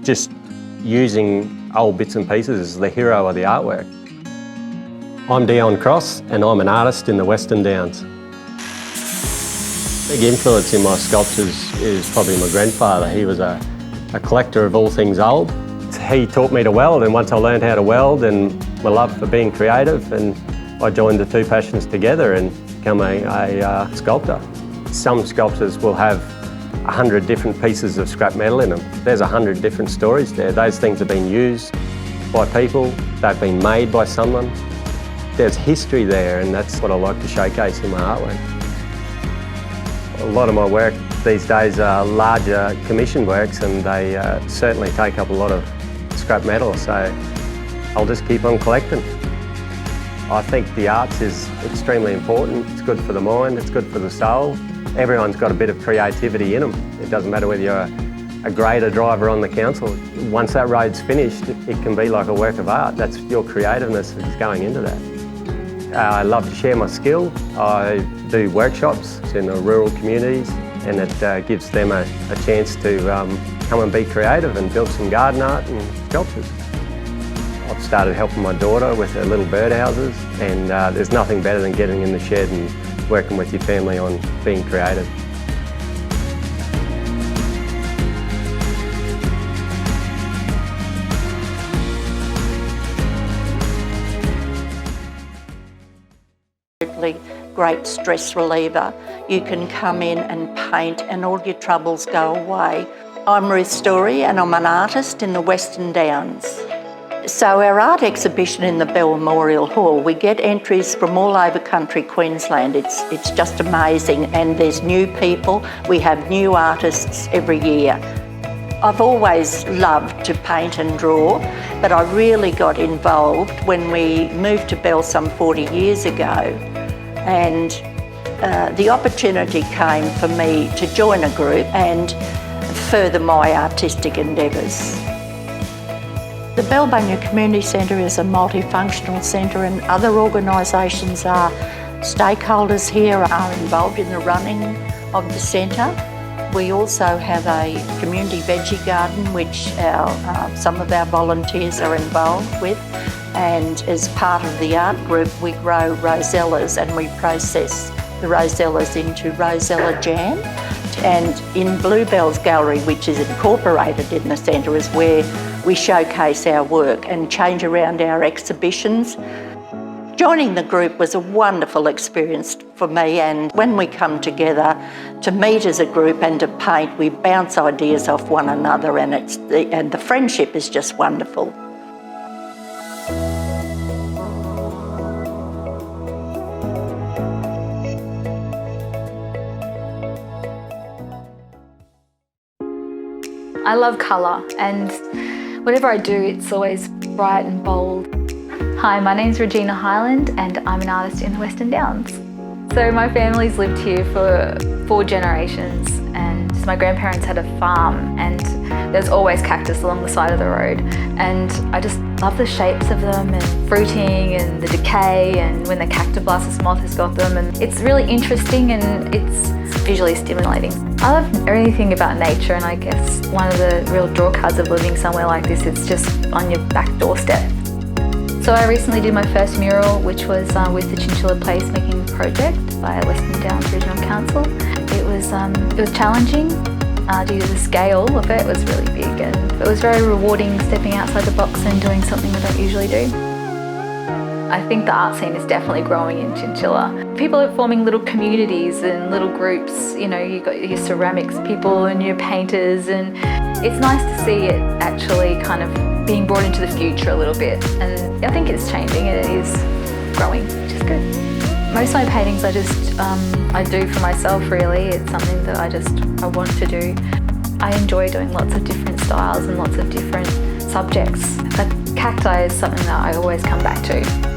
just using old bits and pieces as the hero of the artwork. I'm Dion Cross and I'm an artist in the Western Downs. Big influence in my sculptures is probably my grandfather. He was a collector of all things old. He taught me to weld, and once I learned how to weld and my love for being creative, and I joined the two passions together and become a sculptor. Some sculptures will have 100 different pieces of scrap metal in them. There's 100 different stories there. Those things have been used by people, they've been made by someone. There's history there, and that's what I like to showcase in my artwork. A lot of my work these days are larger commission works, and they certainly take up a lot of scrap metal, so I'll just keep on collecting. I think the arts is extremely important. It's good for the mind, it's good for the soul. Everyone's got a bit of creativity in them. It doesn't matter whether you're a grader driver on the council. Once that road's finished, it can be like a work of art. That's your creativeness that's going into that. I love to share my skill. I do workshops in the rural communities, and it gives them a chance to come and be creative and build some garden art and sculptures. I've started helping my daughter with her little birdhouses, and there's nothing better than getting in the shed and working with your family on being creative. Great stress reliever. You can come in and paint and all your troubles go away. I'm Ruth Storey and I'm an artist in the Western Downs. So our art exhibition in the Bell Memorial Hall, we get entries from all over country Queensland. It's just amazing, and there's new people. We have new artists every year. I've always loved to paint and draw, but I really got involved when we moved to Bell some 40 years ago. And the opportunity came for me to join a group and further my artistic endeavours. The Bell Bunya Community Centre is a multifunctional centre, and other organisations are stakeholders here are involved in the running of the centre. We also have a community veggie garden which some of our volunteers are involved with. And as part of the art group, we grow rosellas and we process the rosellas into rosella jam. And in Bluebell's gallery, which is incorporated in the centre, is where we showcase our work and change around our exhibitions. Joining the group was a wonderful experience for me, and when we come together to meet as a group and to paint, we bounce ideas off one another, and the friendship is just wonderful. I love colour, and whatever I do, it's always bright and bold. Hi, my name's Hegina Hyland and I'm an artist in the Western Downs. So my family's lived here for 4 generations, and my grandparents had a farm, and there's always cactus along the side of the road, and I just love the shapes of them and fruiting and the decay and when the cactoblastis moth has got them, and it's really interesting and it's visually stimulating. I love everything about nature, and I guess one of the real draw cards of living somewhere like this is just on your back doorstep. So I recently did my first mural, which was with the Chinchilla Placemaking Project by Western Downs Regional Council. It was challenging due to the scale of it. It was really big, and it was very rewarding stepping outside the box and doing something I don't usually do. I think the art scene is definitely growing in Chinchilla. People are forming little communities and little groups. You know, you've got your ceramics people and your painters, and it's nice to see it actually kind of being brought into the future a little bit. And I think it's changing and it is growing, which is good. Most of my paintings I do for myself, really. It's something that I want to do. I enjoy doing lots of different styles and lots of different subjects. But cacti is something that I always come back to.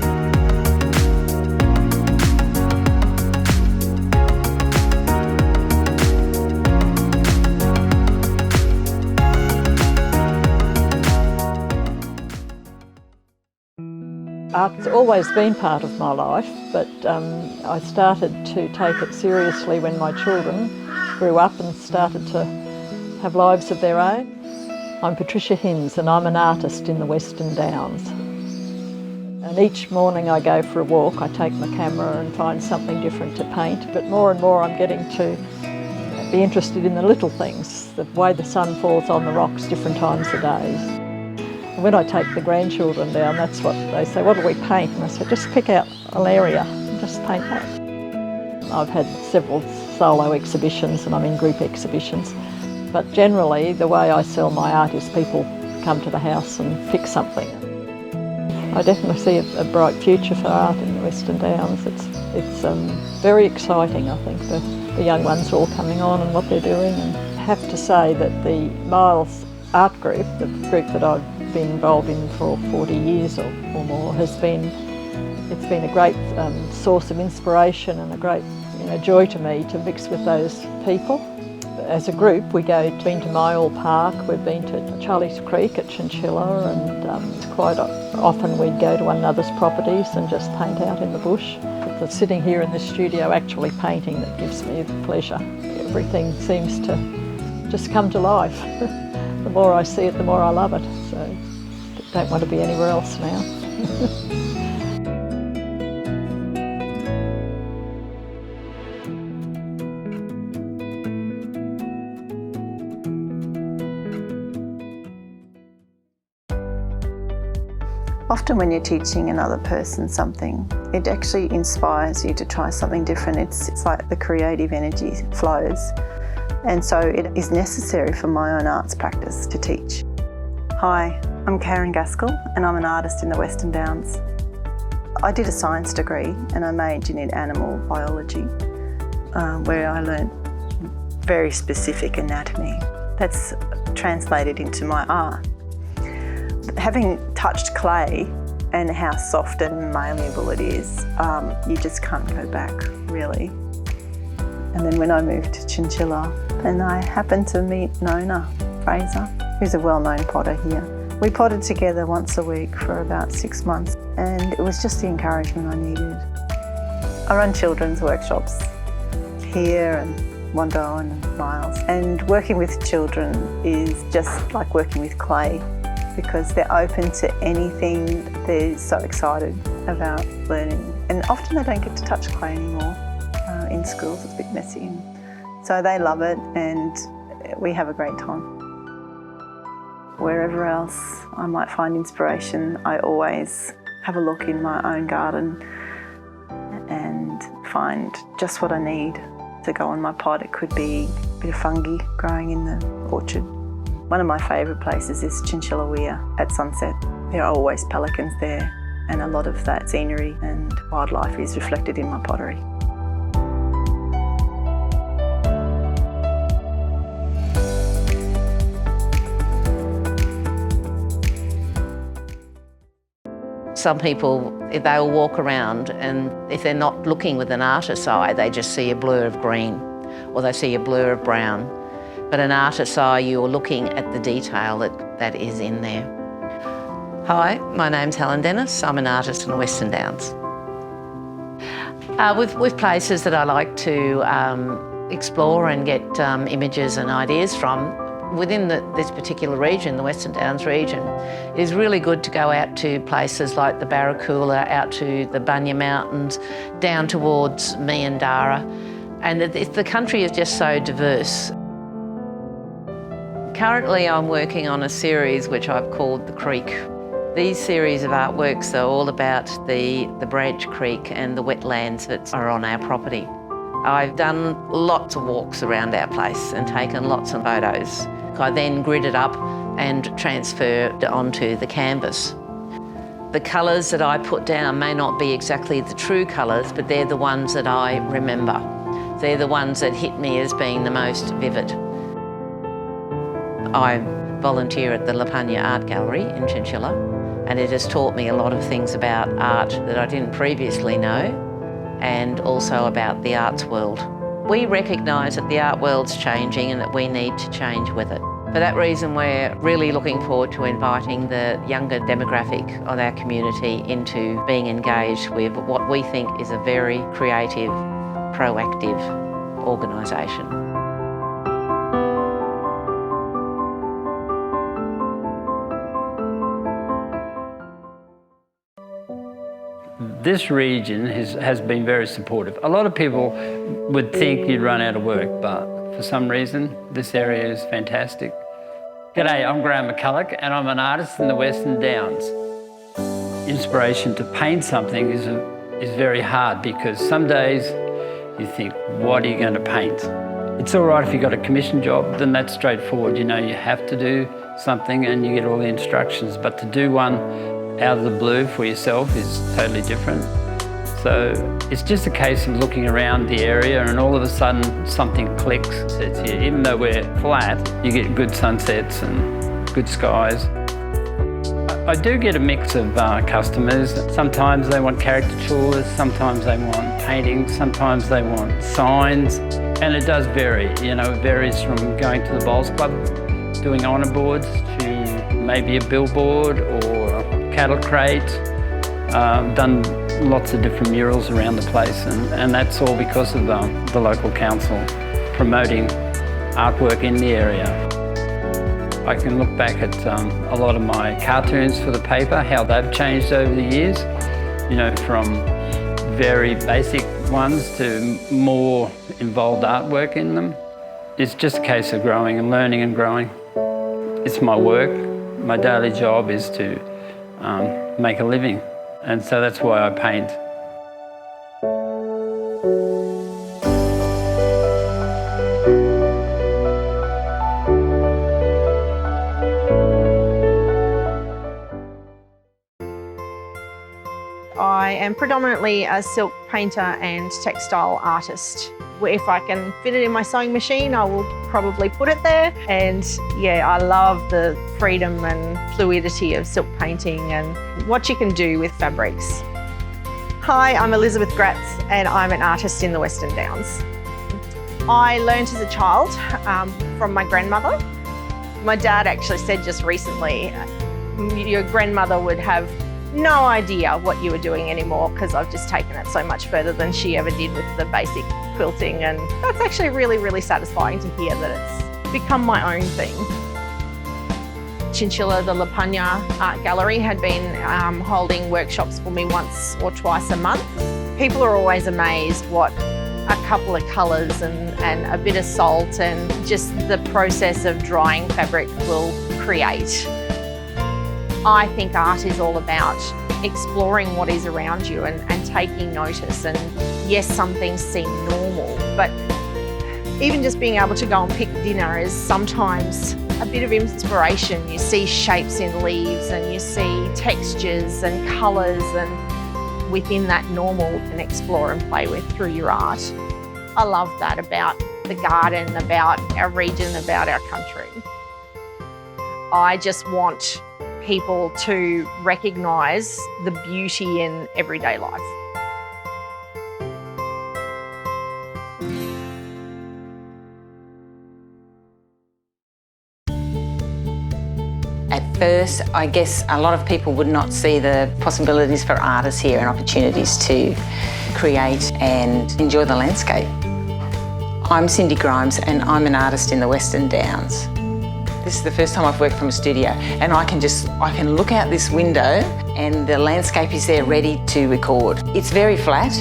Art's always been part of my life, but I started to take it seriously when my children grew up and started to have lives of their own. I'm Patricia Hinz and I'm an artist in the Western Downs. And each morning I go for a walk, I take my camera and find something different to paint, but more and more I'm getting to be interested in the little things, the way the sun falls on the rocks different times of days. And when I take the grandchildren down, that's what they say, what do we paint? And I say, just pick out an area and just paint that. I've had several solo exhibitions and I'm in group exhibitions, but generally the way I sell my art is people come to the house and pick something. I definitely see a bright future for art in the Western Downs. It's very exciting, I think, the young ones are all coming on and what they're doing. And I have to say that the Miles Art Group, the group that I've been involved in for 40 years or more, it's been a great source of inspiration and a great joy to me to mix with those people. As a group, we've been to Myall Park, we've been to Charlie's Creek at Chinchilla, and quite often we'd go to one another's properties and just paint out in the bush. It's sitting here in the studio actually painting that gives me pleasure. Everything seems to just come to life. The more I see it, the more I love it, so I don't want to be anywhere else now. Often when you're teaching another person something, it actually inspires you to try something different. It's like the creative energy flows. And so it is necessary for my own arts practice to teach. Hi, I'm Gaskell and I'm an artist in the Western Downs. I did a science degree and I majored in animal biology, where I learned very specific anatomy. That's translated into my art. Having touched clay and how soft and malleable it is, you just can't go back, really. And then when I moved to Chinchilla, and I happened to meet Nona Fraser, who's a well-known potter here. We potted together once a week for about 6 months, and it was just the encouragement I needed. I run children's workshops here and Wandoan and Miles, and working with children is just like working with clay, because they're open to anything. They're so excited about learning. And often they don't get to touch clay anymore in schools. It's a bit messy. So they love it and we have a great time. Wherever else I might find inspiration, I always have a look in my own garden and find just what I need to go on my pot. It could be a bit of fungi growing in the orchard. One of my favourite places is Chinchilla Weir at sunset. There are always pelicans there, and a lot of that scenery and wildlife is reflected in my pottery. Some people, they'll walk around and if they're not looking with an artist's eye, they just see a blur of green or they see a blur of brown. But an artist's eye, you're looking at the detail that is in there. Hi, my name's Helen. I'm an artist in the Western Downs. With places that I like to explore and get images and ideas from, within this particular region, the Western Downs region, it is really good to go out to places like the Barracool, out to the Bunya Mountains, down towards Meandara. And the country is just so diverse. Currently I'm working on a series which I've called The Creek. These series of artworks are all about the Branch Creek and the wetlands that are on our property. I've done lots of walks around our place and taken lots of photos. I then grid it up and transfer it onto the canvas. The colours that I put down may not be exactly the true colours, but they're the ones that I remember. They're the ones that hit me as being the most vivid. I volunteer at the La Panya Art Gallery in Chinchilla, and it has taught me a lot of things about art that I didn't previously know, and also about the arts world. We recognise that the art world's changing and that we need to change with it. For that reason, we're really looking forward to inviting the younger demographic of our community into being engaged with what we think is a very creative, proactive organisation. This region has been very supportive. A lot of people would think you'd run out of work, but for some reason, this area is fantastic. G'day, I'm Graeme McCullough, and I'm an artist in the Western Downs. Inspiration to paint something is very hard, because some days you think, what are you going to paint? It's all right if you've got a commission job, then that's straightforward. You know you have to do something and you get all the instructions, but to do one out of the blue for yourself is totally different. So it's just a case of looking around the area and all of a sudden something clicks. It's here. Even though we're flat, you get good sunsets and good skies. I do get a mix of customers. Sometimes they want caricatures, sometimes they want paintings, sometimes they want signs, and it does vary. You know, it varies from going to the bowls club, doing honour boards, to maybe a billboard or a cattle crate. Done lots of different murals around the place, and that's all because of the local council promoting artwork in the area. I can look back at a lot of my cartoons for the paper, how they've changed over the years, you know, from very basic ones to more involved artwork in them. It's just a case of growing and learning and growing. It's my work. My daily job is to make a living, and so that's why I paint. I am predominantly a silk painter and textile artist. If I can fit it in my sewing machine, I will probably put it there. And yeah, I love the freedom and fluidity of silk painting and what you can do with fabrics. Hi, I'm Elizabeth Gratz and I'm an artist in the Western Downs. I learned as a child from my grandmother. My dad actually said just recently, your grandmother would have no idea what you were doing anymore, because I've just taken it so much further than she ever did with the basic quilting, and that's actually really, really satisfying to hear that it's become my own thing. Chinchilla, the La Pugna Art Gallery, had been holding workshops for me once or twice a month. People are always amazed what a couple of colours and a bit of salt and just the process of drying fabric will create. I think art is all about exploring what is around you and taking notice. And yes, some things seem normal, but even just being able to go and pick dinner is sometimes a bit of inspiration. You see shapes in leaves and you see textures and colours, and within that normal you can explore and play with through your art. I love that about the garden, about our region, about our country. I just want people to recognise the beauty in everyday life. At first, I guess a lot of people would not see the possibilities for artists here and opportunities to create and enjoy the landscape. I'm Cindy Grimes and I'm an artist in the Western Downs. This is the first time I've worked from a studio, and I can look out this window and the landscape is there ready to record. It's very flat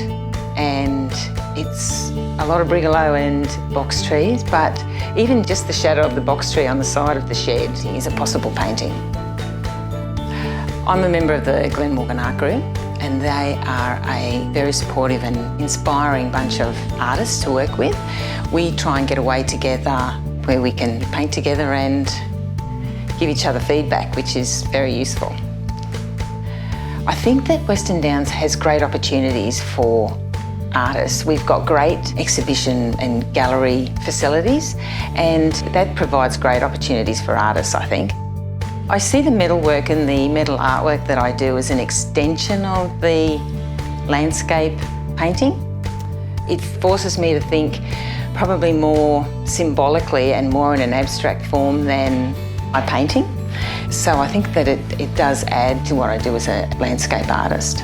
and it's a lot of brigalow and box trees, but even just the shadow of the box tree on the side of the shed is a possible painting. I'm a member of the Glenmorgan Art Group, and they are a very supportive and inspiring bunch of artists to work with. We try and get away together where we can paint together and give each other feedback, which is very useful. I think that Western Downs has great opportunities for artists. We've got great exhibition and gallery facilities, and that provides great opportunities for artists, I think. I see the metalwork and the metal artwork that I do as an extension of the landscape painting. It forces me to think probably more symbolically and more in an abstract form than my painting. So I think that it does add to what I do as a landscape artist.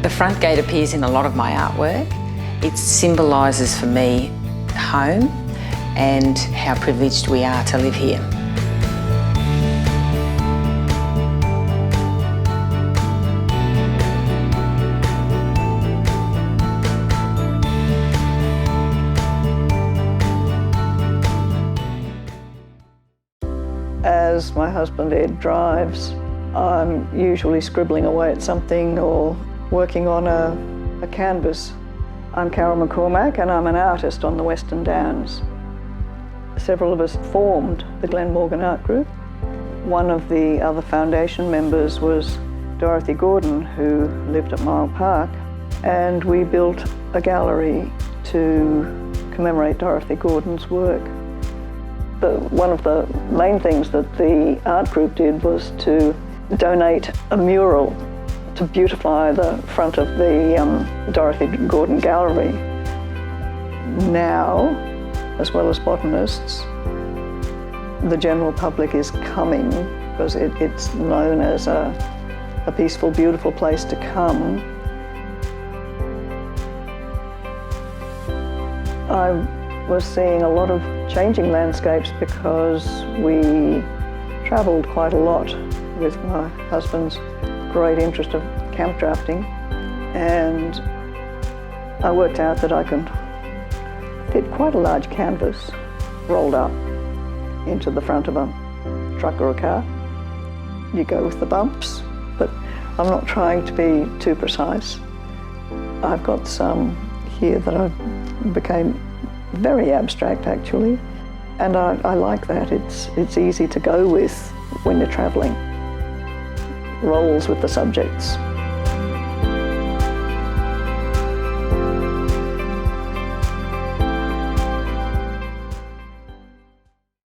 The front gate appears in a lot of my artwork. It symbolises for me home and how privileged we are to live here. as my husband Ed drives, I'm usually scribbling away at something or working on a canvas. I'm Carol McCormack and I'm an artist on the Western Downs. Several of us formed the Glenmorgan Art Group. One of the other foundation members was Dorothy Gordon, who lived at Mile Park, and we built a gallery to commemorate Dorothy Gordon's work. One of the main things that the art group did was to donate a mural to beautify the front of the Dorothy Gordon Gallery. Now, as well as botanists, the general public is coming because it's known as a peaceful, beautiful place to come. I was seeing a lot of changing landscapes because we travelled quite a lot with my husband's great interest of camp drafting, and I worked out that I can fit quite a large canvas rolled up into the front of a truck or a car. You go with the bumps, but I'm not trying to be too precise. I've got some here that I became very abstract actually, and I like that. It's easy to go with when you're travelling. Rolls with the subjects.